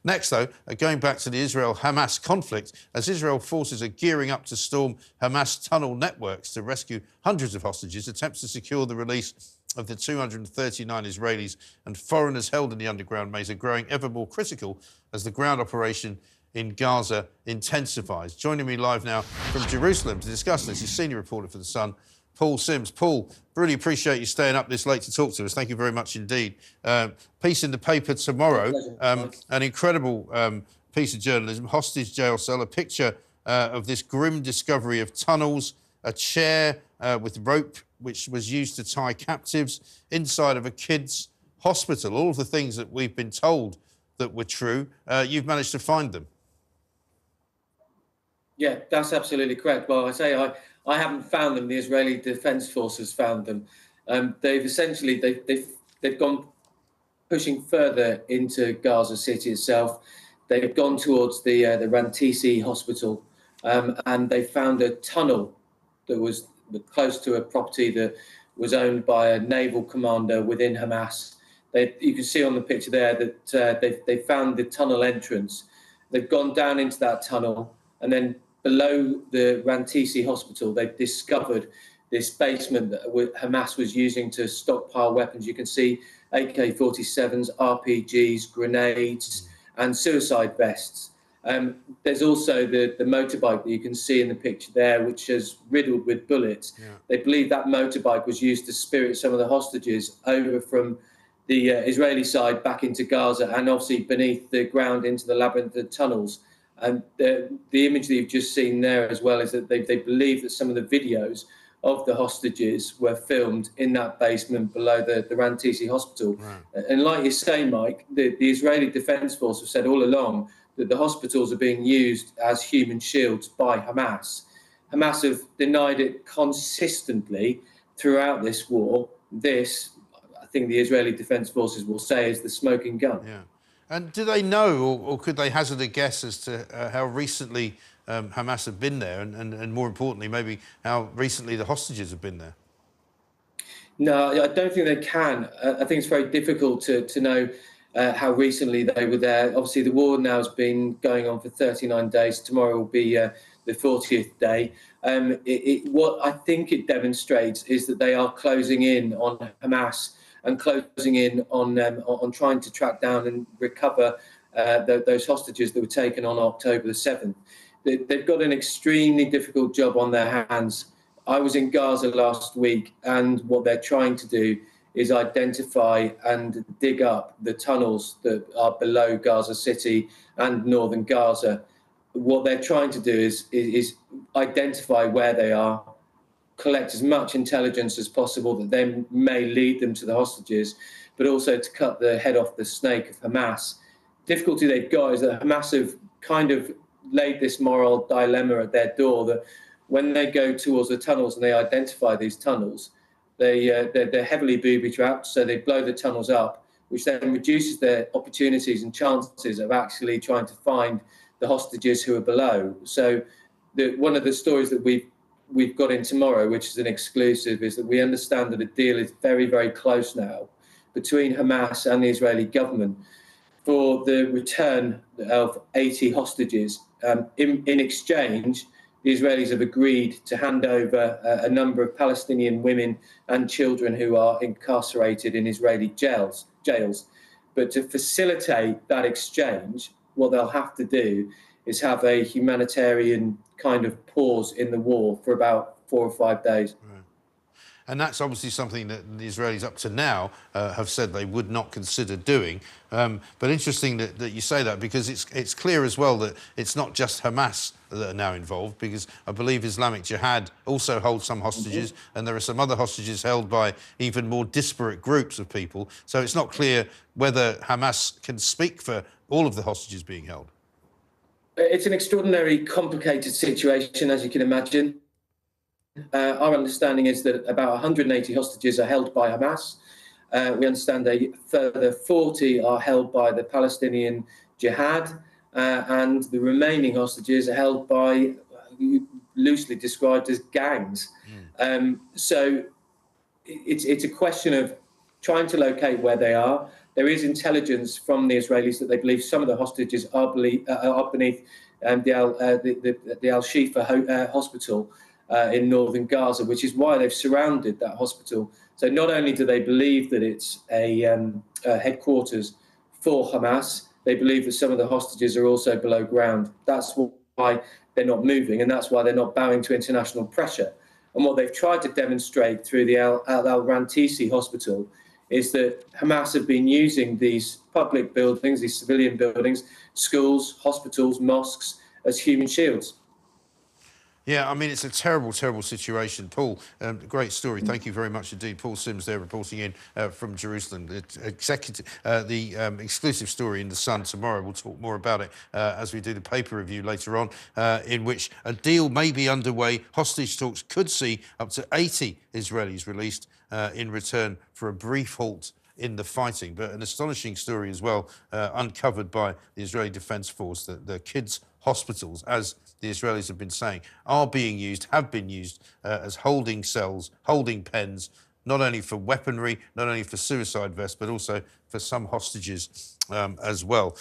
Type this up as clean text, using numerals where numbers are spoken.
Next, though, going back to the Israel-Hamas conflict, as Israel forces are gearing up to storm Hamas tunnel networks to rescue hundreds of hostages, attempts to secure the release of the 239 Israelis and foreigners held in the underground maze are growing ever more critical as the ground operation in Gaza intensifies. Joining me live now from Jerusalem to discuss this is senior reporter for The Sun, Paul Sims. Paul, really appreciate you staying up this late to talk to us. Thank you very much indeed. Piece in the paper tomorrow, an incredible piece of journalism, hostage jail cell, a picture of this grim discovery of tunnels, a chair with rope which was used to tie captives inside of a kids' hospital. All of the things that we've been told that were true, you've managed to find them. Yeah, that's absolutely correct. Well, I haven't found them. The Israeli Defense Forces found them. They've essentially they've gone pushing further into Gaza City itself. They've gone towards the Rantisi hospital, and they found a tunnel that was close to a property that was owned by a naval commander within Hamas. You can see on the picture there that they found the tunnel entrance. They've gone down into that tunnel, and then below the Rantisi hospital, they've discovered this basement that Hamas was using to stockpile weapons. You can see AK-47s, RPGs, grenades, and suicide vests. There's also the motorbike that you can see in the picture there, which is riddled with bullets. Yeah. They believe that motorbike was used to spirit some of the hostages over from the Israeli side back into Gaza, and obviously beneath the ground into the labyrinth of tunnels. And the image that you've just seen there as well is that they believe that some of the videos of the hostages were filmed in that basement below the Rantisi hospital. Right. And like you say, Mike, the Israeli Defense Force have said all along that the hospitals are being used as human shields by Hamas. Hamas have denied it consistently throughout this war. This, I think the Israeli Defense Forces will say, is the smoking gun. Yeah. And do they know, or could they hazard a guess as to how recently Hamas have been there, and more importantly, maybe how recently the hostages have been there? No, I don't think they can. I think it's very difficult to know how recently they were there. Obviously, the war now has been going on for 39 days. Tomorrow will be the 40th day. What I think it demonstrates is that they are closing in on Hamas and closing in on trying to track down and recover those hostages that were taken on October the 7th. They've got an extremely difficult job on their hands. I was in Gaza last week, and what they're trying to do is identify and dig up the tunnels that are below Gaza City and northern Gaza. What they're trying to do is identify where they are, collect as much intelligence as possible that then may lead them to the hostages, but also to cut the head off the snake of Hamas. Difficulty they've got is that Hamas have kind of laid this moral dilemma at their door that when they go towards the tunnels and they identify these tunnels, they're heavily booby-trapped, so they blow the tunnels up, which then reduces their opportunities and chances of actually trying to find the hostages who are below. So one of the stories that we've got in tomorrow, which is an exclusive, is that we understand that a deal is very, very close now between Hamas and the Israeli government for the return of 80 hostages. In exchange, the Israelis have agreed to hand over a number of Palestinian women and children who are incarcerated in Israeli jails. But to facilitate that exchange, what they'll have to do is have a humanitarian kind of pause in the war for about 4 or 5 days. Right. And that's obviously something that the Israelis up to now have said they would not consider doing. But interesting that you say that, because it's clear as well that it's not just Hamas that are now involved, because I believe Islamic Jihad also holds some hostages, and there are some other hostages held by even more disparate groups of people. So it's not clear whether Hamas can speak for all of the hostages being held. It's an extraordinarily complicated situation, as you can imagine. Our understanding is that about 180 hostages are held by Hamas. We understand a further 40 are held by the Palestinian Jihad, and the remaining hostages are held by, loosely described as, gangs. So it's a question of trying to locate where they are. there is intelligence from the Israelis that they believe some of the hostages are beneath the Al-Shifa hospital in northern Gaza, which is why they've surrounded that hospital. So not only do they believe that it's a headquarters for Hamas, they believe that some of the hostages are also below ground. That's why they're not moving, and that's why they're not bowing to international pressure. And what they've tried to demonstrate through the Al-Rantisi hospital is that Hamas have been using these public buildings, these civilian buildings, schools, hospitals, mosques, as human shields. Yeah, I mean, it's a terrible, terrible situation. Paul, great story. Thank you very much indeed. Paul Sims there reporting in from Jerusalem. The exclusive story in The Sun tomorrow. We'll talk more about it as we do the paper review later on, in which a deal may be underway. Hostage talks could see up to 80 Israelis released in return for a brief halt in the fighting. But an astonishing story as well, uncovered by the Israeli Defense Force, that the kids' hospitals, as the Israelis have been saying, have been used as holding cells, holding pens, not only for weaponry, not only for suicide vests, but also for some hostages as well.